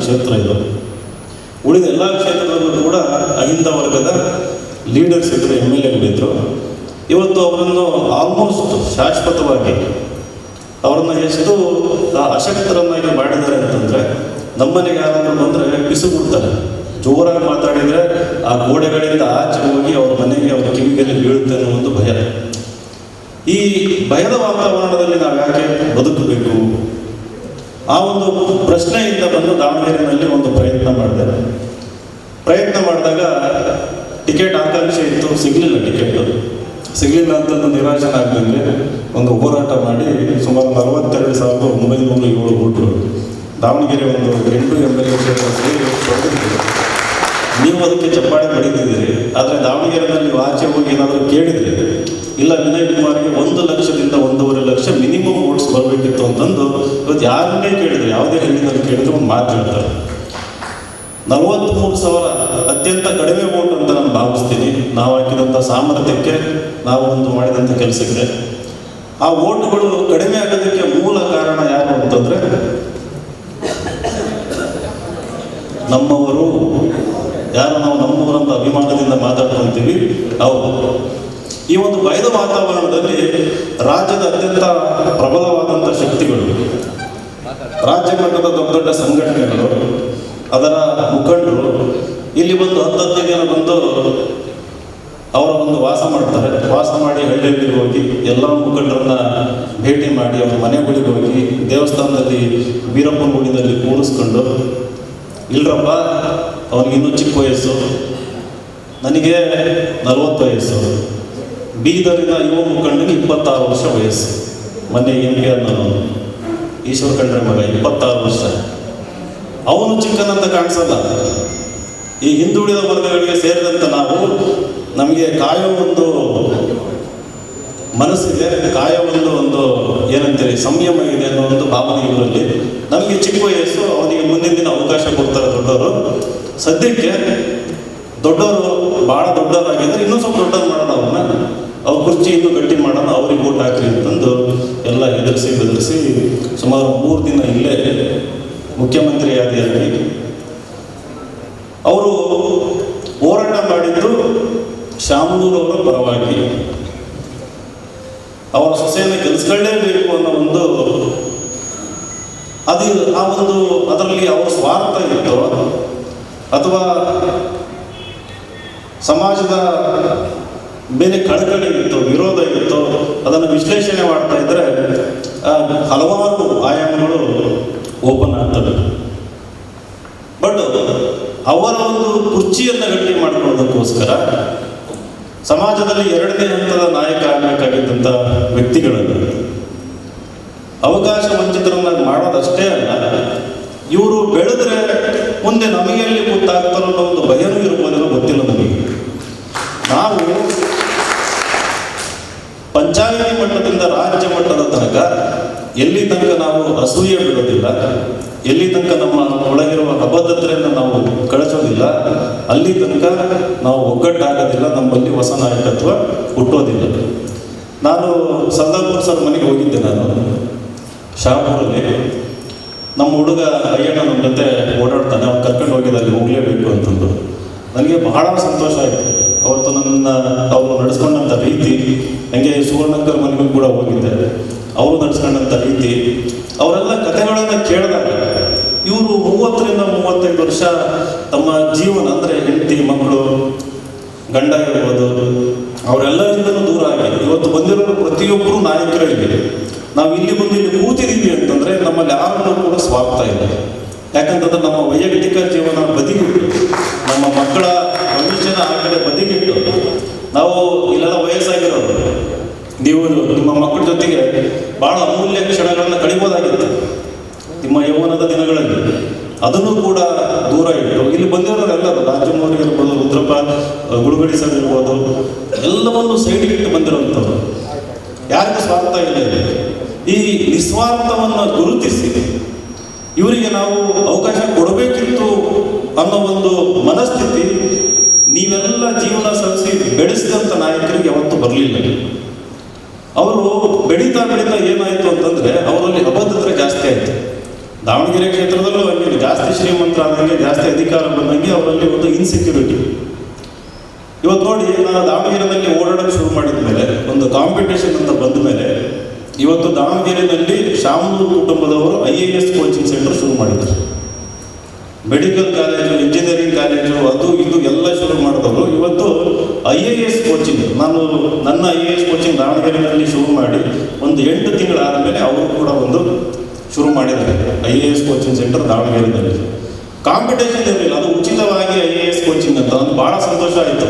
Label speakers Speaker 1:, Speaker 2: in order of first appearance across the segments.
Speaker 1: ಕ್ಷೇತ್ರ ಇದು. ಉಳಿದ ಎಲ್ಲ ಕ್ಷೇತ್ರದಲ್ಲೂ ಕೂಡ ಅಹಿಂದ ವರ್ಗದ ಲೀಡರ್ಸ್ ಇದ್ದರು, MLAಗಳಿದ್ದರು. ಇವತ್ತು ಅವರನ್ನು ಆಲ್ಮೋಸ್ಟ್ ಶಾಶ್ವತವಾಗಿ ಅವರನ್ನು ಎಷ್ಟು ಅಶಕ್ತರನ್ನಾಗಿ ಮಾಡಿದ್ದಾರೆ ಅಂತಂದರೆ, ನಮ್ಮನೆಗೆ ಯಾರಾದರೂ ಬಂದರೆ ಬಿಸಿಬಿಡ್ತಾರೆ, ಜೋರಾಗಿ ಮಾತಾಡಿದರೆ ಆ ಗೋಡೆಗಳಿಂದ ಆಚೆ ಹೋಗಿ ಅವ್ರ ಮನೆಗೆ ಅವ್ರ ಕಿವಿಗೆಲ್ಲಿ ಬೀಳುತ್ತೆ ಅನ್ನೋ ಒಂದು ಭಯ. ಈ ಭಯದ ವಾತಾವರಣದಲ್ಲಿ ನಾವು ಯಾಕೆ ಬದುಕಬೇಕು? ಆ ಒಂದು ಪ್ರಶ್ನೆಯಿಂದ ಬಂದು ದಾವಣಗೆರೆಯಲ್ಲಿ ಒಂದು ಪ್ರಯತ್ನ ಮಾಡಿದಾಗ ಟಿಕೆಟ್ ಆಕಾಂಕ್ಷೆ ಇತ್ತು, ಸಿಗಲಿಲ್ಲ. ಸಿಗಲಿಲ್ಲ ಅಂತ ನಿರಾಶನಾಗದಂಗೆ ಒಂದು ಹೋರಾಟ ಮಾಡಿ ಸುಮಾರು 42,907 ಓಟು ದಾವಣಗೆರೆ ಒಂದು 8 MLA ಕ್ಷೇತ್ರ ಸೇರಿ ಪಡೆದಿದ್ದೀರಿ. ನೀವು ಅದಕ್ಕೆ ಚಪ್ಪಾಳೆ ಪಡಿತಿದ್ದೀರಿ. ಆದರೆ ದಾವಣಗೆರೆಯಲ್ಲಿ ನೀವು ಆಚೆ ಹೋಗಿ ಏನಾದರೂ ಕೇಳಿದರೆ, ಇಲ್ಲ ವಿನಯ್ ಕುಮಾರ್ಗೆ 1 ಲಕ್ಷದಿಂದ 1.5 ಲಕ್ಷ ಮಿನಿಮಮ್ ವೋಟ್ಸ್ ಬರಬೇಕಿತ್ತು ಅಂತಂದು ಇವತ್ತು ಯಾರನ್ನೇ ಕೇಳಿದ್ರು, ಯಾವುದೇ ಹಳ್ಳಿನಲ್ಲಿ ಕೇಳಿದ್ರು ಒಂದು ಮಾತು ಹೇಳ್ತಾರೆ. 43,000 ಅತ್ಯಂತ ಕಡಿಮೆ ವೋಟ್ ಅಂತ ನಾನು ಭಾವಿಸ್ತೀನಿ. ನಾವು ಹಾಕಿದಂಥ ಸಾಮರ್ಥ್ಯಕ್ಕೆ, ನಾವು ಒಂದು ಮಾಡಿದಂಥ ಕೆಲಸಕ್ಕೆ. ಆ ವೋಟುಗಳು ಕಡಿಮೆ ಆಗೋದಕ್ಕೆ ಮೂಲ ಕಾರಣ ಯಾರು ಅಂತಂದರೆ, ನಮ್ಮವರು ಯಾರು ನಾವು ನಮ್ಮವರಂತ ಅಭಿಮಾನದಿಂದ ಮಾತಾಡ್ಕೊಂತೀವಿ ಅವರು. ಈ ಒಂದು ಭಯದ ವಾತಾವರಣದಲ್ಲಿ ರಾಜ್ಯದ ಅತ್ಯಂತ ಪ್ರಬಲವಾದಂಥ ಶಕ್ತಿಗಳು, ರಾಜ್ಯ ಮಟ್ಟದ ದೊಡ್ಡ ದೊಡ್ಡ ಸಂಘಟನೆಗಳು, ಅದರ ಮುಖಂಡರು ಇಲ್ಲಿ ಬಂದು 10 ಜನ ಬಂದು ಅವರ ಒಂದು ವಾಸ ಮಾಡಿ ಹಳ್ಳಿಯಲ್ಲಿ ಹೋಗಿ ಎಲ್ಲ ಮುಖಂಡರನ್ನ ಭೇಟಿ ಮಾಡಿ ಅವರ ಮನೆಗಳಿಗೆ ಹೋಗಿ ದೇವಸ್ಥಾನದಲ್ಲಿ ವೀರಪ್ಪನ ಗುಡಿನಲ್ಲಿ ಕೂರಿಸ್ಕೊಂಡು, ಇಲ್ರಪ್ಪ ಅವನಿಗಿನ್ನೂ ಚಿಕ್ಕ ವಯಸ್ಸು, ನನಗೆ 40 ವಯಸ್ಸು, ಬೀದರಿನ ಯುವ ಮುಖಂಡನಿಗೆ 26 ವರ್ಷ ವಯಸ್ಸು, ಮೊನ್ನೆ MP ಅನ್ನೋನು ಈಶ್ವರ ಖಂಡ್ರೆ ಮಗ 26 ವರ್ಷ, ಅವನು ಚಿಕ್ಕನಂತ ಕಾಣಿಸಲ್ಲ. ಈ ಹಿಂದುಳಿದ ವರ್ಗಗಳಿಗೆ ಸೇರಿದಂಥ ನಾವು, ನಮಗೆ ಕಾಯೋ ಒಂದು ಮನಸ್ಸಿದೆ, ಕಾಯೋ ಒಂದು ಏನಂತೀರಿ ಸಂಯಮ ಇದೆ ಅನ್ನೋ ಒಂದು ಭಾವನೆ ಇವರಲ್ಲಿ. ನಮಗೆ ಚಿಕ್ಕ ವಯಸ್ಸು, ಅವನಿಗೆ ಮುಂದಿನ ದಿನ ಅವಕಾಶ ಕೊಡ್ತಾರೆ ದೊಡ್ಡವರು. ಸದ್ಯಕ್ಕೆ ದೊಡ್ಡವರು ಭಾಳ ದೊಡ್ಡವರಾಗಿದ್ದಾರೆ, ಇನ್ನೂ ಸ್ವಲ್ಪ ದೊಡ್ಡವ್ರು ಮಾಡೋಣ ಅವ್ರ ಕುರ್ಚಿ ಇನ್ನೂ ಗಟ್ಟಿ ಮಾಡೋಣ, ಅವ್ರಿಗೆ ವೋಟ್ ಹಾಕ್ರಿ ಅಂತಂದು ಎಲ್ಲ ಬೆದರಿಸಿ ಸುಮಾರು 3 ದಿನ ಇಲ್ಲೇ ಮುಖ್ಯಮಂತ್ರಿ ಆದಿಯಾಗಿ ಅವರು ಹೋರಾಟ ಮಾಡಿದ್ದು ಶಾಮನೂರವರ ಪರವಾಗಿ. ಅವರ ಸೊಸೆಯನ್ನು ಗೆಲ್ಲಿಸ್ಕೊಳ್ಳೇಬೇಕು ಅನ್ನೋ ಒಂದು ಅದರಲ್ಲಿ ಅವರ ಸ್ವಾರ್ಥ ಇತ್ತು ಅಥವಾ ಸಮಾಜದ ಬೇರೆ ಕಳಕಳಿ ಇತ್ತು, ವಿರೋಧ ಇತ್ತು, ಅದನ್ನು ವಿಶ್ಲೇಷಣೆ ಮಾಡ್ತಾ ಇದ್ದರೆ ಹಲವಾರು ಆಯಾಮಗಳು ಓಪನ್ ಆಗ್ತವೆ. ಬಟ್ ಅವರ ಒಂದು ಕುರ್ಚಿಯನ್ನು ಗಟ್ಟಿ ಮಾಡ್ಕೊಳ್ಳೋದಕ್ಕೋಸ್ಕರ ಸಮಾಜದಲ್ಲಿ 2ನೇ ಹಂತದ ನಾಯಕ ಆಗಬೇಕಾಗಿದ್ದಂಥ ವ್ಯಕ್ತಿಗಳನ್ನು ಅವಕಾಶ ವಂಚಿತರನ್ನಾಗಿ ಮಾಡೋದಷ್ಟೇ ಅಲ್ಲ, ಇವರು ಬೆಳೆದ್ರೆ ಮುಂದೆ ನಮಗೆ ಎಲ್ಲಿ ಗೊತ್ತಾಗ್ತಾರೋ ಅನ್ನೋ ಒಂದು ಭಯನೂ ಇರ್ಬೋದೇನೋ ಗೊತ್ತಿಲ್ಲ ನಮಗೆ. ನಾವು ಪಂಚಾಯತಿ ಮಟ್ಟದಿಂದ ರಾಜ್ಯ ಮಟ್ಟದ ತನಕ ಎಲ್ಲಿ ತನಕ ನಾವು ಅಸೂಯೆ ಬಿಡೋದಿಲ್ಲ, ಎಲ್ಲಿ ತನಕ ನಮ್ಮ ಒಳಗಿರುವ ಅಬದ್ಧತೆಯನ್ನು ನಾವು ಕಳಿಸೋದಿಲ್ಲ, ಅಲ್ಲಿ ತನಕ ನಾವು ಒಗ್ಗಟ್ಟಾಗೋದಿಲ್ಲ, ನಮ್ಮಲ್ಲಿ ಹೊಸ ನಾಯಕತ್ವ ಹುಟ್ಟೋದಿಲ್ಲ. ನಾನು ಸಂದಾಪುರ್ ಸರ್ ಮನೆಗೆ ಹೋಗಿದ್ದೆ. ನಾನು ಶಾಪುರಲ್ಲಿ ನಮ್ಮ ಹುಡುಗ ಅಯ್ಯಣ್ಣ ನಮ್ಮ ಜೊತೆ ಓಡಾಡ್ತಾನೆ, ಅವ್ನು ಕರ್ಕೊಂಡು ಹೋಗಿದ್ದ, ಅಲ್ಲಿ ಹೋಗಲೇಬೇಕು ಅಂತಂದು ನನಗೆ ಬಹಳ ಸಂತೋಷ ಆಯಿತು. ಅವತ್ತು ಅವರು ನಡೆಸ್ಕೊಂಡಂಥ ರೀತಿ, ಹಂಗೆ ಸುವರ್ಣಕ್ಕರ ಮನೆಗೂ ಕೂಡ ಹೋಗಿದ್ದೆ, ಅವರು ನಡೆಸ್ಕೊಂಡಂಥ ರೀತಿ, ಅವರೆಲ್ಲ ಕಥೆಗಳನ್ನು ಕೇಳಿದಾಗ ಇವರು 30ರಿಂದ 35 ವರ್ಷ ತಮ್ಮ ಜೀವನ ಅಂದರೆ ಹೆಂಡತಿ ಮಕ್ಕಳು ಗಂಡ ಇರ್ಬೋದು ಅವರೆಲ್ಲರಿಂದಲೂ ದೂರ ಆಗಿ ಇವತ್ತು ಬಂದಿರೋ ಪ್ರತಿಯೊಬ್ಬರು ನಾಯಕರೇ ಇದ್ದೀವಿ. ನಾವು ಇಲ್ಲಿ ಬಂದು ಇಲ್ಲಿ ಕೂತಿದ್ದೀವಿ ಅಂತಂದರೆ ನಮ್ಮಲ್ಲಿ ಯಾರನ್ನೂ ಕೂಡ ಸ್ವಾರ್ಥ ಇಲ್ಲ. ಯಾಕಂತಂದ್ರೆ ನಮ್ಮ ವೈಯಕ್ತಿಕ ಜೀವನ ಬದಿಗಿಟ್ಟು, ನಮ್ಮ ಮಕ್ಕಳ ಭವಿಷ್ಯನ ಆ ಕಡೆ ಬದಿಗಿಟ್ಟು ನಾವು ಇಲ್ಲೆಲ್ಲ ವಯಸ್ಸಾಗಿರೋರು, ನೀವು ನಿಮ್ಮ ಮಕ್ಕಳ ಜೊತೆಗೆ ಭಾಳ ಅಮೂಲ್ಯ ಕ್ಷಣಗಳನ್ನು ಕಳಿಬೋದಾಗಿತ್ತು ನಿಮ್ಮ ಯೌವನದ ದಿನಗಳಲ್ಲಿ. ಅದನ್ನು ಕೂಡ ದೂರ ಇಟ್ಟು ಇಲ್ಲಿ ಬಂದಿರೋರೆಲ್ಲರೂ ರಾಜಮೌಳಿ ಇರ್ಬೋದು, ರುದ್ರಪ್ಪ ಗುಳುಗಡಿ ಸರ್ ಇರ್ಬೋದು, ಎಲ್ಲವನ್ನು ಸೈಡ್ಗಿಟ್ಟು ಬಂದಿರೋಂಥವ್ರು, ಯಾರಿಗೂ ಸ್ವಾರ್ಥ ಇಲ್ಲ. ಈ ನಿಸ್ವಾರ್ಥವನ್ನು ಗುರುತಿಸಿ ಇವರಿಗೆ ನಾವು ಅವಕಾಶ ಕೊಡಬೇಕಿತ್ತು ಅನ್ನೋ ಒಂದು ಮನಸ್ಥಿತಿ ನೀವೆಲ್ಲ ಜೀವನ ಸಲ್ಲಿಸಿ ಬೆಳೆಸಿದಂಥ ನಾಯಕರಿಗೆ ಯಾವತ್ತೂ ಬರಲಿಲ್ಲ. ಅವರು ಬೆಳೀತಾ ಏನಾಯಿತು ಅಂತಂದರೆ ಅವರಲ್ಲಿ ಅಬದ್ಧತೆ ಜಾಸ್ತಿ ಆಯಿತು. ದಾವಣಗೆರೆ ಕ್ಷೇತ್ರದಲ್ಲೂ ಹಂಗೆ ಜಾಸ್ತಿ ಶ್ರೀಮಂತರಾದಂಗೆ, ಜಾಸ್ತಿ ಅಧಿಕಾರ ಬಂದಂಗೆ ಅವರಲ್ಲಿ ಒಂದು ಇನ್ಸೆಕ್ಯೂರಿಟಿ. ಇವತ್ತು ನೋಡಿ, ನಾನು ದಾವಣಗೆರೆಯಲ್ಲಿ ಓಡಾಡೋಕ್ಕೆ ಶುರು ಮಾಡಿದ ಮೇಲೆ, ಒಂದು ಕಾಂಪಿಟೇಷನ್ ಅಂತ ಬಂದ ಮೇಲೆ, ಇವತ್ತು ದಾವಣಗೆರೆಯಲ್ಲಿ ಶಾಮನೂರು ಕುಟುಂಬದವರು IAS ಕೋಚಿಂಗ್ ಸೆಂಟರ್ ಶುರು ಮಾಡಿದ್ದಾರೆ. ಮೆಡಿಕಲ್ ಕಾಲೇಜು, ಇಂಜಿನಿಯರಿಂಗ್ ಕಾಲೇಜು, ಅದು ಇದು ಎಲ್ಲ ಶುರು ಮಾಡಿದವರು ಇವತ್ತು IAS ಕೋಚಿಂಗ್. ನನ್ನ IAS ಕೋಚಿಂಗ್ ದಾವಣಗೆರೆಯಲ್ಲಿ ಶುರು ಮಾಡಿ ಒಂದು 8 ತಿಂಗಳಾದ ಮೇಲೆ ಅವರು ಕೂಡ ಒಂದು ಶುರು ಮಾಡಿದ್ದಾರೆ IAS ಕೋಚಿಂಗ್ ಸೆಂಟರ್ ದಾವಣಗೆರೆಯಲ್ಲಿ. ಕಾಂಪಿಟೇಷನ್ ಇರಲಿಲ್ಲ, ಅದು ಉಚಿತವಾಗಿ IAS ಕೋಚಿಂಗ್ ಅಂತ. ನನಗೆ ಭಾಳ ಸಂತೋಷ ಆಯಿತು.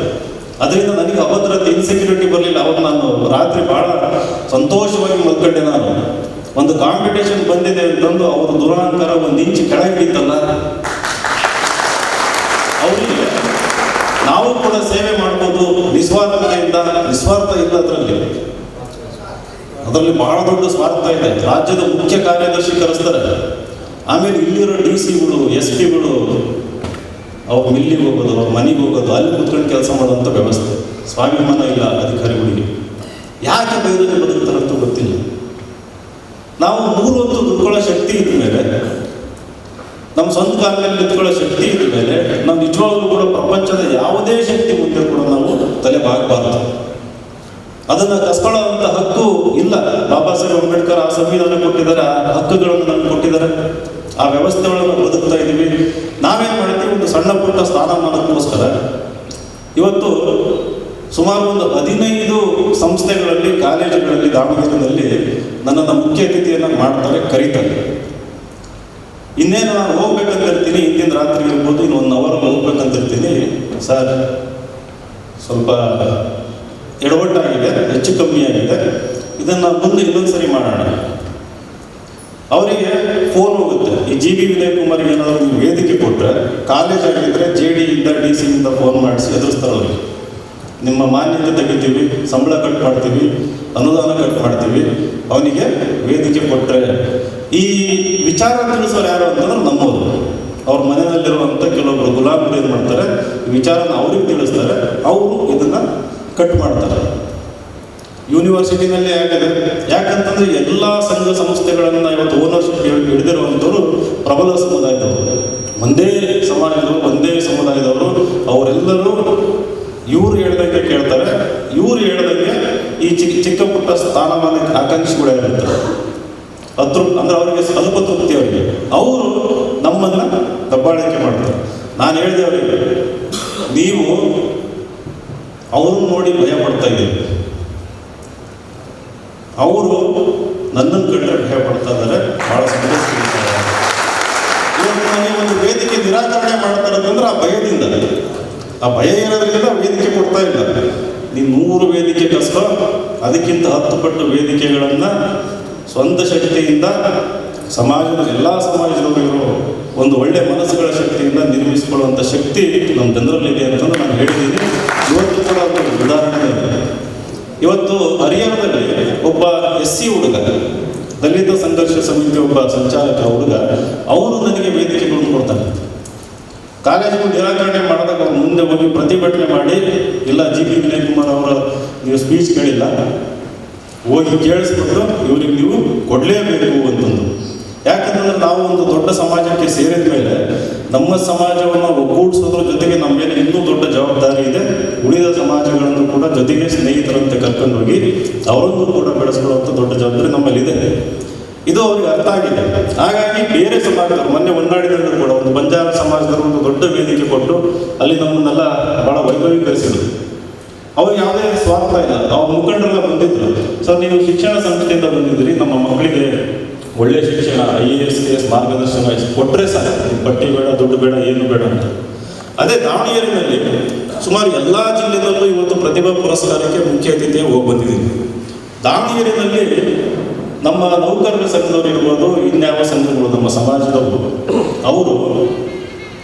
Speaker 1: ಅದರಿಂದ ನನಗೆ ಅಭದ್ರತೆ, ಇನ್ಸೆಕ್ಯೂರಿಟಿ ಬರಲಿಲ್ಲ. ಅವಾಗ ನಾನು ರಾತ್ರಿ ಭಾಳ ಸಂತೋಷವಾಗಿ ಮಲ್ಕೊಂಡೆ. ನಾನು ಒಂದು ಕಾಂಪಿಟೇಷನ್ ಬಂದಿದೆ ಅಂತಂದು ಅವ್ರ ದುರಹಂಕಾರ ಒಂದು ಇಂಚು ಕೆಳಗೆ ಬಿತ್ತಲ್ಲ, ಅವರಿಗೆ ನಾವು ಕೂಡ ಸೇವೆ ಮಾಡ್ಬೋದು ನಿಸ್ವಾರ್ಥತೆಯಿಂದ. ನಿಸ್ವಾರ್ಥ ಇಲ್ಲ ಅದರಲ್ಲಿ ಬಹಳ ದೊಡ್ಡ ಸ್ವಾರ್ಥ ಇದೆ. ರಾಜ್ಯದ ಮುಖ್ಯ ಕಾರ್ಯದರ್ಶಿ ಕರೆಸ್ತಾರೆ, ಆಮೇಲೆ ಇಲ್ಲಿರೋ DC ಗಳು, SP ಗಳು ಅವ್ರ ಮಿಲ್ಲಿಗೆ ಹೋಗೋದು, ಅವ್ರ ಮನೆಗೆ ಹೋಗೋದು, ಅಲ್ಲಿ ಕೂತ್ಕೊಂಡು ಕೆಲಸ ಮಾಡೋಂಥ ವ್ಯವಸ್ಥೆ. ಸ್ವಾಭಿಮಾನ ಇಲ್ಲ ಅಧಿಕಾರಿಗಳಿಗೆ. ಯಾಕೆ ಬೈದಲ್ಲಿ ಬದುಕ್ತಾರಂತ ಗೊತ್ತಿಲ್ಲ. ನಾವು 3 ಹೊತ್ತು ದುಡ್ಕೊಳ್ಳೋ ಶಕ್ತಿ ಇದ್ದ ಮೇಲೆ, ನಮ್ಮ ಸ್ವಂತ ಕಾಲ ಮೇಲೆ ನಿಂತ್ಕೊಳ್ಳೋ ಶಕ್ತಿ ಇದ್ದ ಮೇಲೆ, ನಾವು ನಿಜವಾಗ್ಲೂ ಕೂಡ ಪ್ರಪಂಚದ ಯಾವುದೇ ಶಕ್ತಿ ಮುಂದೆ ಕೂಡ ನಾವು ತಲೆ ಬಾಗಬಾರ್ದು. ಅದನ್ನು ಕಸ್ಕೊಳ್ಳೋವಂಥ ಹಕ್ಕು ಇಲ್ಲ. ಬಾಬಾ ಸಾಹೇಬ್ ಅಂಬೇಡ್ಕರ್ ಆ ಸಂವಿಧಾನ ಕೊಟ್ಟಿದ್ದಾರೆ, ಆ ಹಕ್ಕುಗಳನ್ನು ನಮ್ಗೆ ಕೊಟ್ಟಿದ್ದಾರೆ. ಆ ವ್ಯವಸ್ಥೆ ಒಳಗೆ ಬದುಕ್ತಾ ಇದ್ದೀವಿ. ನಾವೇನು ಮಾಡ್ತೀವಿ, ಒಂದು ಸಣ್ಣ ಪುಟ್ಟ ಸ್ಥಾನಮಾನಕ್ಕೋಸ್ಕರ ಇವತ್ತು ಸುಮಾರು ಒಂದು 15 ಸಂಸ್ಥೆಗಳಲ್ಲಿ, ಕಾಲೇಜುಗಳಲ್ಲಿ ದಾವಣಗೆರೆಯಲ್ಲಿ ನನ್ನನ್ನು ಮುಖ್ಯ ಅತಿಥಿಯನ್ನು ಮಾಡ್ತಾರೆ, ಕರೀತಾರೆ. ಇನ್ನೇನು ನಾನು ಹೋಗ್ಬೇಕಂತಿರ್ತೀನಿ, ಇಂದಿನ ರಾತ್ರಿ ಇರ್ಬೋದು, ಇನ್ನು 1 ಅವರ್ ಹೋಗ್ಬೇಕಂತಿರ್ತೀನಿ. ಸರ್, ಸ್ವಲ್ಪ ಎಡವಟ್ಟಾಗಿದೆ, ಹೆಚ್ಚು ಕಮ್ಮಿ ಆಗಿದೆ, ಇದನ್ನು ಮುಂದೆ ಇನ್ನೊಂದ್ಸರಿ ಮಾಡೋಣ. ಅವರಿಗೆ ಫೋನ್ ಹೋಗುತ್ತೆ. ಈ GB ವಿನಯ್ ಕುಮಾರ್ಗೆ ಏನಾದರೂ ನೀವು ವೇದಿಕೆ ಕೊಟ್ಟರೆ, ಕಾಲೇಜ್ ಆಗಿದ್ದರೆ JDಯಿಂದ DC ಫೋನ್ ಮಾಡಿಸಿ ಎದುರಿಸ್ತಾರೆ ಅವ್ರಿಗೆ. ನಿಮ್ಮ ಮಾನ್ಯತೆ ತೆಗಿತೀವಿ, ಸಂಬಳ ಕಟ್ ಮಾಡ್ತೀವಿ, ಅನುದಾನ ಕಟ್ ಮಾಡ್ತೀವಿ, ಅವನಿಗೆ ವೇದಿಕೆ ಕೊಟ್ಟರೆ. ಈ ವಿಚಾರ ತಿಳಿಸೋರು ಯಾರು ಅಂತಂದ್ರೆ ನಮ್ಮವರು. ಅವ್ರ ಮನೆಯಲ್ಲಿರುವಂಥ ಕೆಲವೊಬ್ಬರು ಗುಲಾಮರು ಏನು ಮಾಡ್ತಾರೆ, ಈ ವಿಚಾರನ ಅವ್ರಿಗೆ ತಿಳಿಸ್ತಾರೆ, ಅವರು ಇದನ್ನು ಕಟ್ ಮಾಡ್ತಾರೆ. ಯೂನಿವರ್ಸಿಟಿನಲ್ಲಿ ಆಗಿದೆ. ಯಾಕಂತಂದರೆ ಎಲ್ಲ ಸಂಘ ಸಂಸ್ಥೆಗಳನ್ನು ಇವತ್ತು ಓನರ್ಶಿಪ್ ಹಿಡಿದಿರುವಂಥವ್ರು ಪ್ರಬಲ ಸಮುದಾಯದವರು, ಒಂದೇ ಸಮಾಜದವರು, ಒಂದೇ ಸಮುದಾಯದವರು. ಅವರೆಲ್ಲರೂ ಇವ್ರು ಹೇಳ್ದಂಗೆ ಕೇಳ್ತಾರೆ, ಇವ್ರು ಹೇಳ್ದಂಗೆ ಈ ಚಿಕ್ಕ ಪುಟ್ಟ ಸ್ಥಾನಮಾನಕ್ಕೆ ಆಕಾಂಕ್ಷಿಗಳಿರ್ತಾರೆ. ಅಂದರೆ ಅವರಿಗೆ ಸ್ವಲ್ಪ ತೃಪ್ತಿ ಅವರಿಗೆ. ಅವರು ನಮ್ಮನ್ನು ದಬ್ಬಾಳಿಕೆ ಮಾಡ್ತಾರೆ. ನಾನು ಹೇಳಿದೆ ಅವರಿಗೆ, ನೀವು ಅವ್ರನ್ನ ನೋಡಿ ಭಯ ಪಡ್ತಾ ಇದ್ದೀವಿ, ಅವರು ನನ್ನನ್ನು ಕಂಡ್ರೆ ಭಯ ಪಡ್ತಾ ಇದ್ದಾರೆ, ಭಾಳ ಸಂತೋಷ. ಇವತ್ತು ನನಗೆ ಒಂದು ವೇದಿಕೆ ನಿರಾಕರಣೆ ಮಾಡ್ತಾರೆ ಅಂತಂದ್ರೆ ಆ ಭಯದಿಂದ, ಆ ಭಯ ಇರೋದ್ರಿಂದ ವೇದಿಕೆ ಕೊಡ್ತಾ ಇಲ್ಲ. ನೀವು 100 ವೇದಿಕೆ ಕಷ್ಟ, ಅದಕ್ಕಿಂತ 10 ಪಟ್ಟು ವೇದಿಕೆಗಳನ್ನು ಸ್ವಂತ ಶಕ್ತಿಯಿಂದ ಸಮಾಜದ ಎಲ್ಲ ಸಮಾಜದವರು ಒಂದು ಒಳ್ಳೆಯ ಮನಸ್ಸುಗಳ ಶಕ್ತಿಯಿಂದ ನಿರ್ಮಿಸಿಕೊಳ್ಳುವಂಥ ಶಕ್ತಿ ನಮ್ಮ ಜನರಲ್ಲಿದೆ ಅಂತಂದು ನಾನು ಹೇಳಿದ್ದೀನಿ. ಇವತ್ತು ಕೂಡ ಒಂದು ಉದಾಹರಣೆ ಇದೆ. ಇವತ್ತು ಹರಿಯಾಣದಲ್ಲಿ ಒಬ್ಬ SC ಹುಡುಗ, ದಲಿತ ಸಂಘರ್ಷ ಸಮಿತಿ ಒಬ್ಬ ಸಂಚಾಲಕ ಹುಡುಗ, ಅವರು ನನಗೆ ವೇದಿಕೆಗಳನ್ನು ಕೊಡ್ತಾರೆ. ಕಾಲೇಜಿಗೆ ನಿರಾಕರಣೆ ಮಾಡಿದಾಗ ಅವ್ರು ಮುಂದೆ ಹೋಗಿ ಪ್ರತಿಭಟನೆ ಮಾಡಿ, ಇಲ್ಲ GB ವಿನಯ್ ಕುಮಾರ್ ಅವರ ನೀವು ಸ್ಪೀಚ್ ಕೇಳಿಲ್ಲ, ಹೋಗಿ ಕೇಳಿಸ್ಬಿಟ್ಟು ಇವ್ರಿಗೆ ನೀವು ಕೊಡಲೇಬೇಕು ಅಂತಂದು. ಯಾಕಂತಂದ್ರೆ ನಾವು ಒಂದು ದೊಡ್ಡ ಸಮಾಜಕ್ಕೆ ಸೇರಿದ ಮೇಲೆ ನಮ್ಮ ಸಮಾಜವನ್ನು ಒಗ್ಗೂಡಿಸೋದ್ರ ಜೊತೆಗೆ ನಮ್ಮ ಮೇಲೆ ಇನ್ನೂ ದೊಡ್ಡ ಜವಾಬ್ದಾರಿ ಇದೆ. ಉಳಿದ ಸಮಾಜಗಳನ್ನು ಕೂಡ ಜೊತೆಗೆ ಸ್ನೇಹಿತರಂತೆ ಕರ್ಕೊಂಡು ಹೋಗಿ ಅವರನ್ನು ಕೂಡ ಬೆಳೆಸ್ಕೊಳ್ಳುವಂಥ ದೊಡ್ಡ ಜವಾಬ್ದಾರಿ ನಮ್ಮಲ್ಲಿದೆ. ಇದು ಅವ್ರಿಗೆ ಅರ್ಥ ಆಗಿದೆ. ಹಾಗಾಗಿ ಬೇರೆ ಸಮಾಜದವರು, ಮೊನ್ನೆ ಹೊನ್ನಾಳಿದಲ್ಲೂ ಕೂಡ ಒಂದು ಬಂಜಾರ ಸಮಾಜದವರು ಒಂದು ದೊಡ್ಡ ವೇದಿಕೆ ಕೊಟ್ಟು ಅಲ್ಲಿ ನಮ್ಮನ್ನೆಲ್ಲ ಭಾಳ ವೈಭವೀಕರಿಸಿದ್ರು. ಅವ್ರಿಗೆ ಯಾವುದೇ ಸ್ವಾರ್ಥ ಇಲ್ಲ. ಅವ್ರ ಮುಖಂಡರೆಲ್ಲ ಬಂದಿದ್ರು, ಸರ್ ನೀವು ಶಿಕ್ಷಣ ಸಂಸ್ಥೆಯಿಂದ ಬಂದಿದ್ರಿ, ನಮ್ಮ ಮಕ್ಕಳಿಗೆ ಒಳ್ಳೆಯ ಶಿಕ್ಷಣ, IAS KS ಮಾರ್ಗದರ್ಶನ ಕೊಟ್ಟರೆ ಸಾಕು, ಬಟ್ಟೆ ಬೇಡ, ದುಡ್ಡು ಬೇಡ, ಏನು ಬೇಡ ಅಂತ. ಅದೇ ದಾವಣಗೆರೆಯಲ್ಲಿ ಸುಮಾರು ಎಲ್ಲ ಜಿಲ್ಲೆಗಳಲ್ಲೂ ಇವತ್ತು ಪ್ರತಿಭಾ ಪುರಸ್ಕಾರಕ್ಕೆ ಮುಖ್ಯ ಅತಿಥಿಯಾಗಿ ಹೋಗಿ ಬಂದಿದ್ದೀನಿ. ದಾವಣಗೆರೆಯಲ್ಲಿ ನಮ್ಮ ನೌಕರರ ಸಂಘದವರು ಇರ್ಬೋದು, ಇನ್ಯಾವ ಸಂಘಗಳು ನಮ್ಮ ಸಮಾಜದವರು, ಅವರು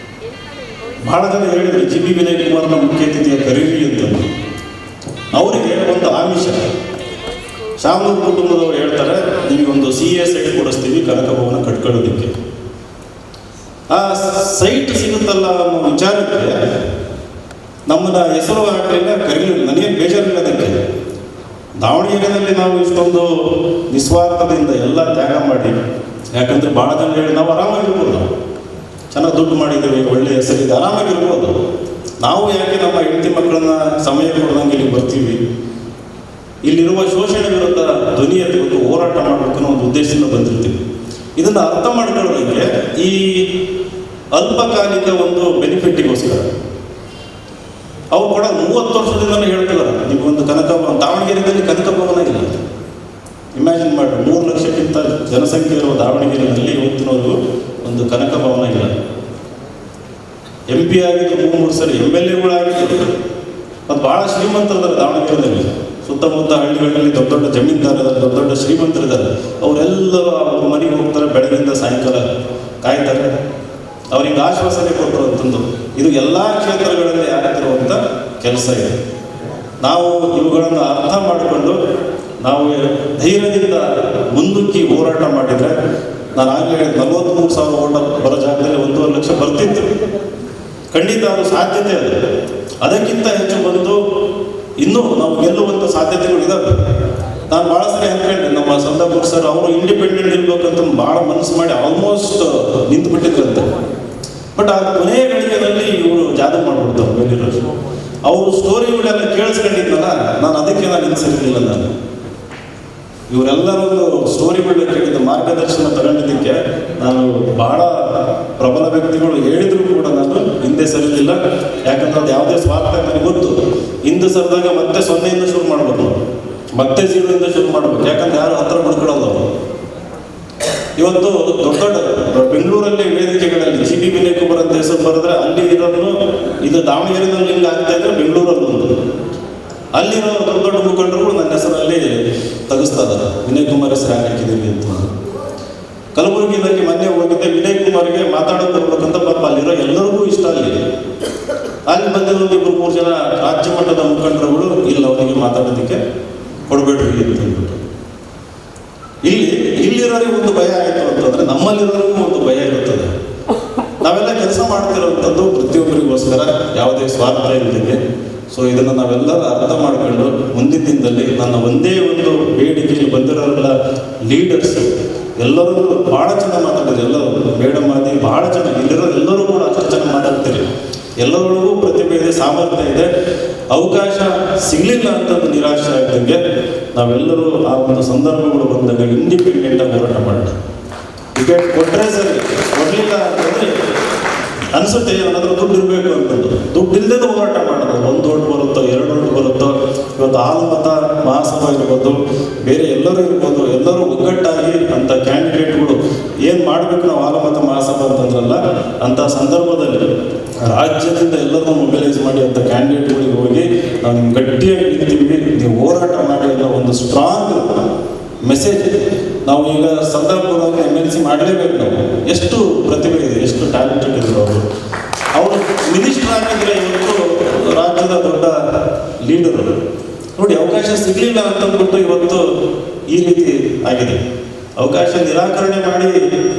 Speaker 1: ಬಹಳ ಜನ ಹೇಳಿದ್ರು GB ವಿನಯ್ ಕುಮಾರ್ನ ಮುಖ್ಯ ಅತಿಥಿಯ ಕರೀರಿ ಅಂತ. ಅವರಿಗೆ ಒಂದು ಆಮಿಷ, ಶಾಮನೂರು ಕುಟುಂಬದವರು ಹೇಳ್ತಾರೆ, ನಿಮಗೊಂದು CA ಸೈಟ್ ಕೊಡಿಸ್ತೀವಿ ಕನಕ ಭವನ ಕಟ್ಕೊಳ್ಳೋದಕ್ಕೆ. ಆ ಸೈಟ್ ಸಿಗುತ್ತಲ್ಲ ಅನ್ನೋ ವಿಚಾರಕ್ಕೆ ನಮ್ಮನ್ನ ಹೆಸರು ಹಾಕಲಿಲ್ಲ, ಕರೀಲಿಲ್ಲ. ನನಗೇನು ಬೇಜಾರಿಲ್ಲ ಅದಕ್ಕೆ. ದಾವಣಗೆರೆಯಲ್ಲಿ ನಾವು ಇಷ್ಟೊಂದು ನಿಸ್ವಾರ್ಥದಿಂದ ಎಲ್ಲ ತ್ಯಾಗ ಮಾಡಿ, ಯಾಕಂದರೆ ಭಾಳ ಜನ ಹೇಳಿ ನಾವು ಆರಾಮಾಗಿರ್ಬೋದು, ಚೆನ್ನಾಗಿ ದುಡ್ಡು ಮಾಡಿದ್ದೀವಿ, ಒಳ್ಳೆ ಹೆಸರಿದೆ, ಆರಾಮಾಗಿರ್ಬೋದು. ನಾವು ಯಾಕೆ ನಮ್ಮ ಹೆಂಡತಿ ಮಕ್ಕಳನ್ನ ಸಮಯ ಕೊಡ್ದಂಗೆ ಇಲ್ಲಿ ಬರ್ತೀವಿ? ಇಲ್ಲಿರುವ ಶೋಷಣೆ ವಿರುದ್ಧ ಧ್ವನಿ ಎತ್ತಬೇಕು, ಹೋರಾಟ ಮಾಡಬೇಕು ಅನ್ನೋ ಒಂದು ಉದ್ದೇಶದಿಂದ ಬಂದಿರ್ತೀವಿ. ಇದನ್ನು ಅರ್ಥ ಮಾಡ್ಕೊಳ್ಳೋದಕ್ಕೆ ಈ ಅಲ್ಪಕಾಲಿಕ ಒಂದು ಬೆನಿಫಿಟ್ಟಿಗೋಸ್ಕರ ಅವ್ರು ಕೂಡ 30 ವರ್ಷದಿಂದಲೇ ಹೇಳ್ತಿದ್ದಾರೆ, ನಿಮಗೊಂದು ದಾವಣಗೆರೆಯಲ್ಲಿ ಕನಕ ಭವನ ಇಲ್ಲ. ಇಮ್ಯಾಜಿನ್ ಮಾಡಿ, 3 ಲಕ್ಷಕ್ಕಿಂತ ಜನಸಂಖ್ಯೆ ಇರುವ ದಾವಣಗೆರೆಯಲ್ಲಿ ಇವತ್ತಿನವರೆಗೂ ಒಂದು ಕನಕ ಭವನ ಇಲ್ಲ. MP ಆಗಿದ್ದು 3 ಸರಿ, MLAಗಳಾಗಿದ್ದು. ಅದು ಭಾಳ ಶ್ರೀಮಂತರಿದ್ದಾರೆ ದಾವಣಗೆರೆಯಲ್ಲಿ. ಸುತ್ತಮುತ್ತ ಹಳ್ಳಿಗಳಲ್ಲಿ ದೊಡ್ಡ ದೊಡ್ಡ ಜಮೀನ್ದಾರಿದ್ದಾರೆ, ದೊಡ್ಡ ದೊಡ್ಡ ಶ್ರೀಮಂತರಿದ್ದಾರೆ. ಅವರೆಲ್ಲರೂ ಅವ್ರ ಮನೆಗೆ ಹೋಗ್ತಾರೆ, ಬೆಳಗಿಂದ ಸಾಯಂಕಾಲ ಕಾಯ್ತಾರೆ. ಅವ್ರಿಗೆ ಆಶ್ವಾಸನೆ ಕೊಟ್ಟರು ಅಂತಂದು. ಇದು ಎಲ್ಲ ಕ್ಷೇತ್ರಗಳಲ್ಲಿ ಆಗ್ತಿರುವಂಥ ಕೆಲಸ ಇದೆ. ನಾವು ಇವುಗಳನ್ನು ಅರ್ಥ ಮಾಡಿಕೊಂಡು ನಾವು ಧೈರ್ಯದಿಂದ ಮುಂದಕ್ಕೆ ಹೋರಾಟ ಮಾಡಿದರೆ, ನಾನು ಆಗಲೇ 43,000 ಓಟ ಬರೋ ಜಾಗದಲ್ಲಿ 1.5 ಲಕ್ಷ ಬರ್ತಿತ್ತು. ಖಂಡಿತ ಅದು ಸಾಧ್ಯತೆ ಅದು. ಅದಕ್ಕಿಂತ ಹೆಚ್ಚು ಬಂದು ಇನ್ನೂ ನಾವು ಗೆಲ್ಲುವಂಥ ಸಾಧ್ಯತೆಗಳು ಇದ್ದಾವೆ. ನಾನು ಭಾಳ ಸರಿ ಅಂದ್ಕೊಂಡೆ, ನಮ್ಮ ಸಂದಾಪುರ ಸರ್ ಅವರು ಇಂಡಿಪೆಂಡೆಂಟ್ ಇರ್ಬೇಕಂತ ಭಾಳ ಮನಸ್ಸು ಮಾಡಿ ಆಲ್ಮೋಸ್ಟ್ ನಿಂತು ಬಿಟ್ಟಿದ್ರಂತೆ. ಬಟ್ ಆ ಕೊನೆಯ ಗಳಿಗೆಯಲ್ಲಿ ಇವರು ಜಾದು ಮಾಡಿಬಿಡ್ತಾರೆ ಬೇರೆಯವರು. ಅವರು ಸ್ಟೋರಿಗಳೆಲ್ಲ ಕೇಳಿಸ್ಕೊಂಡಿದ್ನಲ್ಲ, ನಾನು ಅದಕ್ಕೆ ನಾನು ನಿಲ್ಲಿಸಿರ್ಲಿಲ್ಲ. ನಾನು ಇವರೆಲ್ಲರೊಂದು ಸ್ಟೋರಿಗಳನ್ನ ಕೇಳಿದ ಮಾರ್ಗದರ್ಶನ ತಗೊಂಡಿದ್ದಕ್ಕೆ ನಾನು ಬಹಳ ಪ್ರಬಲ ವ್ಯಕ್ತಿಗಳು ಹೇಳಿದ್ರು ಕೂಡ ನಾನು ಹಿಂದೆ ಸರಿಲಿಲ್ಲ. ಯಾಕಂದ್ರೆ ಅದು ಯಾವುದೇ ಸ್ವಾರ್ಥ ನನಗೆ ಗೊತ್ತು. ಹಿಂದೆ ಸರಿದಾಗ ಮತ್ತೆ 0ಯಿಂದ ಶುರು ಮಾಡ್ಬೇಕು, ಮತ್ತೆ 0ಯಿಂದ ಶುರು ಮಾಡ್ಬೇಕು. ಯಾಕಂದ್ರೆ ಯಾರು ಹತ್ರ ಬಿಡ್ಕೊಡಲ್ಲ ಅವರು. ಇವತ್ತು ದೊಡ್ಡ ದೊಡ್ಡ ಬೆಂಗಳೂರಲ್ಲಿ ವೇದಿಕೆಗಳಲ್ಲಿ GP ವಿನಯ್ ಕುಮಾರ್ ಅಂತ ಹೆಸರು ಬರೆದ್ರೆ ಅಲ್ಲಿ ಇರೋದು, ಇದು ದಾವಣಗೆರೆಯಲ್ಲಿ ಹಿಂಗೆ ಆಗ್ತಾ ಇದ್ರೆ ಬೆಂಗಳೂರಲ್ಲಿ ಒಂದು, ಅಲ್ಲಿರೋ ದೊಡ್ಡ ದೊಡ್ಡ ಮುಖಂಡರು ನನ್ನ ಹೆಸರಲ್ಲಿ ತೆಗೆಸ್ತಾ ಇದ್ದಾರೆ, ವಿನಯ್ ಕುಮಾರ್ ಹೆಸರು ಯಾಕೆ ಹಾಕಿದ್ದೀವಿ ಅಂತ. ಕಲಬುರಗಿಯಲ್ಲಿ ಮೊನ್ನೆ ಹೋಗಿದ್ದೆ, ವಿನಯ್ ಕುಮಾರ್ಗೆ ಮಾತಾಡೋಕೆ ಬರ್ಬೇಕಂತ ಪಾಪ ಅಲ್ಲಿರೋ ಎಲ್ಲರಿಗೂ ಇಷ್ಟ. ಅಲ್ಲಿ ಬಂದಿರೋದು 2-3 ಜನ ರಾಜ್ಯ ಮಟ್ಟದ ಮುಖಂಡರುಗಳು ಇಲ್ಲ, ಅವರಿಗೆ ಮಾತಾಡೋದಕ್ಕೆ ಕೊಡಬೇಡ್ರಿ ಅಂತ ಅಂದ್ಬಿಟ್ಟು. ಇಲ್ಲಿರೋರಿಗೆ ಒಂದು ಭಯ ಆಯಿತು ಅಂತಂದರೆ ನಮ್ಮಲ್ಲಿರೋರಿಗೂ ಒಂದು ಭಯ ಇರುತ್ತದೆ. ನಾವೆಲ್ಲ ಕೆಲಸ ಮಾಡ್ತಿರೋವಂಥದ್ದು ಪ್ರತಿಯೊಬ್ಬರಿಗೋಸ್ಕರ, ಯಾವುದೇ ಸ್ವಾರ್ಥ ಇಲ್ಲದೆ. ಸೊ ಇದನ್ನು ನಾವೆಲ್ಲರೂ ಅರ್ಥ ಮಾಡಿಕೊಂಡು ಮುಂದಿನ ದಿನದಲ್ಲಿ ನನ್ನ ಒಂದೇ ಒಂದು ಬೇಡಿಕೆಯಲ್ಲಿ ಬಂದಿರೋಲ್ಲ ಲೀಡರ್ಸ್ ಎಲ್ಲರೂ ಭಾಳ ಚೆನ್ನಾಗಿ ಮಾತಾಡಿದ್ರು. ಎಲ್ಲರೂ ಮೇಡಮ್ ಆದಿ ಭಾಳ ಚೆನ್ನಾಗಿ, ಇಲ್ಲಿರೋರು ಎಲ್ಲರೂ ಕೂಡ ಅಷ್ಟು ಚೆನ್ನಾಗಿ ಮಾತಾಡ್ತೀರಿ. ಎಲ್ಲರೊಳಗೂ ಪ್ರತಿಭೆ ಇದೆ, ಸಾಮರ್ಥ್ಯ ಇದೆ. ಅವಕಾಶ ಸಿಗಲಿಲ್ಲ ಅಂತಂದು ನಿರಾಶೆ ಆಗ್ದಂಗೆ ನಾವೆಲ್ಲರೂ ಆ ಒಂದು ಸಂದರ್ಭಗಳು ಬಂದಾಗ ಇಂಡಿಪೆಂಡೆಂಟಾಗಿ ಹೋರಾಟ ಮಾಡೋಣ. ಟಿಕೆಟ್ ಕೊಟ್ಟರೆ ಸರಿ, ಕೊಡಲಿಲ್ಲ ಅಂತಂದರೆ ಅನಿಸುತ್ತೆ ಏನಾದರೂ ದುಡ್ಡು ಇರಬೇಕು ಅಂತಂದು. ದುಡ್ಡು ಇಲ್ಲದೆ ಹೋರಾಟ ಮಾಡೋದು. 1 ಓಟ್ ಬರುತ್ತೋ 2 ಓಟ್ ಬರುತ್ತೋ. ಇವತ್ತು ಹಾಲುಮತ ಮಹಾಸಭಾ ಇರ್ಬೋದು, ಬೇರೆ ಎಲ್ಲರೂ ಇರ್ಬೋದು, ಎಲ್ಲರೂ ಒಗ್ಗಟ್ಟಾಗಿ ಅಂಥ ಕ್ಯಾಂಡಿಡೇಟ್ಗಳು ಏನು ಮಾಡಬೇಕು ನಾವು ಹಾಲುಮತ ಮಹಾಸಭಾ ಅಂತಂದ್ರಲ್ಲ, ಅಂಥ ಸಂದರ್ಭದಲ್ಲಿ ರಾಜ್ಯದಿಂದ ಎಲ್ಲರೂ ಮೊಬಿಲೈಸ್ ಮಾಡಿ ಅಂಥ ಕ್ಯಾಂಡಿಡೇಟ್ಗಳಿಗೆ ಹೋಗಿ ನಾವು ನಿಮ್ಗೆ ಗಟ್ಟಿಯಾಗಿ ನಿಲ್ತೀವಿ, ನೀವು ಹೋರಾಟ ಮಾಡಿ ಅನ್ನೋ ಒಂದು ಸ್ಟ್ರಾಂಗ್ ಮೆಸೇಜ್. ನಾವು ಈಗ ಸಂದರ್ಭವಾಗಿ MLC ಮಾಡಲೇಬೇಕು. ನಾವು ಎಷ್ಟು ಪ್ರತಿಭೆ ಇದೆ, ಎಷ್ಟು ಟ್ಯಾಲೆಂಟೆಡ್ ಇದ್ರು ಅವರು ಮಿನಿಸ್ಟರ್ ಆಗಿದ್ರೆ ಇವತ್ತು ರಾಜ್ಯದ ದೊಡ್ಡ ಲೀಡರು. ನೋಡಿ, ಅವಕಾಶ ಸಿಗಲಿಲ್ಲ ಅಂತಂದ್ಬಿಟ್ಟು ಇವತ್ತು ಈ ರೀತಿ ಆಗಿದೆ. ಅವಕಾಶ ನಿರಾಕರಣೆ ಮಾಡಿ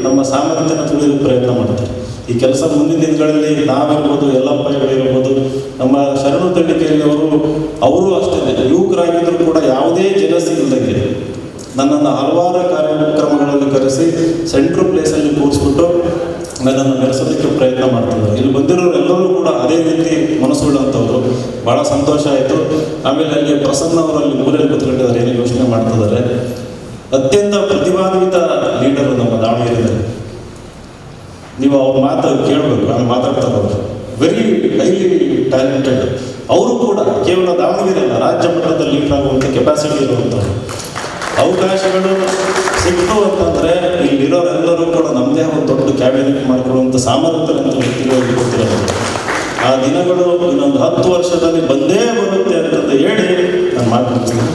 Speaker 1: ನಮ್ಮ ಸಾಮರ್ಥ್ಯನ ತುಳಿಯಲು ಪ್ರಯತ್ನ ಮಾಡ್ತಾರೆ. ಈ ಕೆಲಸ ಮುಂದಿನ ದಿನಗಳಲ್ಲಿ ನಾವಿರ್ಬೋದು, ಯಲ್ಲಪ್ಪ ಇರ್ಬೋದು, ನಮ್ಮ ಶರಣು ತಳ್ಳಿಕೆಯಲ್ಲಿ ಅವರು ಅಷ್ಟೇ ಯುವಕರಾಗಿದ್ದರೂ ಕೂಡ ಯಾವುದೇ ಜಲಸಿ ಇಲ್ಲದಂಗೆ ನನ್ನನ್ನು ಹಲವಾರು ಕಾರ್ಯಕ್ರಮಗಳಲ್ಲಿ ಕರೆಸಿ ಸೆಂಟ್ರಲ್ ಪ್ಲೇಸಲ್ಲಿ ಕೂರಿಸ್ಬಿಟ್ಟು ನನ್ನನ್ನು ಮೆರೆಸೋದಕ್ಕೆ ಪ್ರಯತ್ನ ಮಾಡ್ತಿದ್ದಾರೆ. ಇಲ್ಲಿ ಬಂದಿರೋರು ಎಲ್ಲರೂ ಕೂಡ ಅದೇ ರೀತಿ ಮನಸ್ಸುಳ್ಳಂಥವ್ರು. ಭಾಳ ಸಂತೋಷ ಆಯಿತು. ಆಮೇಲೆ ಅಲ್ಲಿ ಪ್ರಸನ್ನ ಅವರು ಅಲ್ಲಿ ಮೂಲೆಯಲ್ಲಿ ಕೂತ್ಕೊಂಡಿದ್ದಾರೆ, ಏನು ಯೋಚನೆ ಮಾಡ್ತಿದ್ದಾರೆ. ಅತ್ಯಂತ ಪ್ರತಿಭಾನ್ವಿತ ಲೀಡರು ನಮ್ಮ ದಾವಣಗೆರೆಯಲ್ಲಿ. ನೀವು ಅವ್ರ ಮಾತು ಕೇಳಬೇಕು, ನಾನು ಮಾತಾಡ್ತಾರೆ. ಅವರು ವೆರಿ ಹೈಲಿ ಟ್ಯಾಲೆಂಟೆಡ್. ಅವರು ಕೂಡ ಕೇವಲ ದಾವಣಗೆರೆ ಅಲ್ಲ, ರಾಜ್ಯ ಮಟ್ಟದಲ್ಲಿ ಲೀಡರ್ ಆಗುವಂಥ ಕೆಪಾಸಿಟಿ ಇರುವಂಥವ್ರು. ಅವಕಾಶಗಳು ಸಿಕ್ತು ಅಂತಂದರೆ ಇಲ್ಲಿರೋರೆಲ್ಲರೂ ಕೂಡ ನಮ್ಮದೇ ಒಂದು ದೊಡ್ಡ ಕ್ಯಾಬಿನೆಟ್ ಮಾಡಿಕೊಳ್ಳುವಂಥ ಸಾಮರ್ಥ್ಯವಂತ ವ್ಯಕ್ತಿಗಳಿಗೆ ಗೊತ್ತಿರೋದು. ಆ ದಿನಗಳು ಇನ್ನೊಂದು 10 ವರ್ಷದಲ್ಲಿ ಬಂದೇ ಬರುತ್ತೆ ಅಂತ ಹೇಳಿ ನಾನು ಮಾತನಾಡ್ತೀನಿ.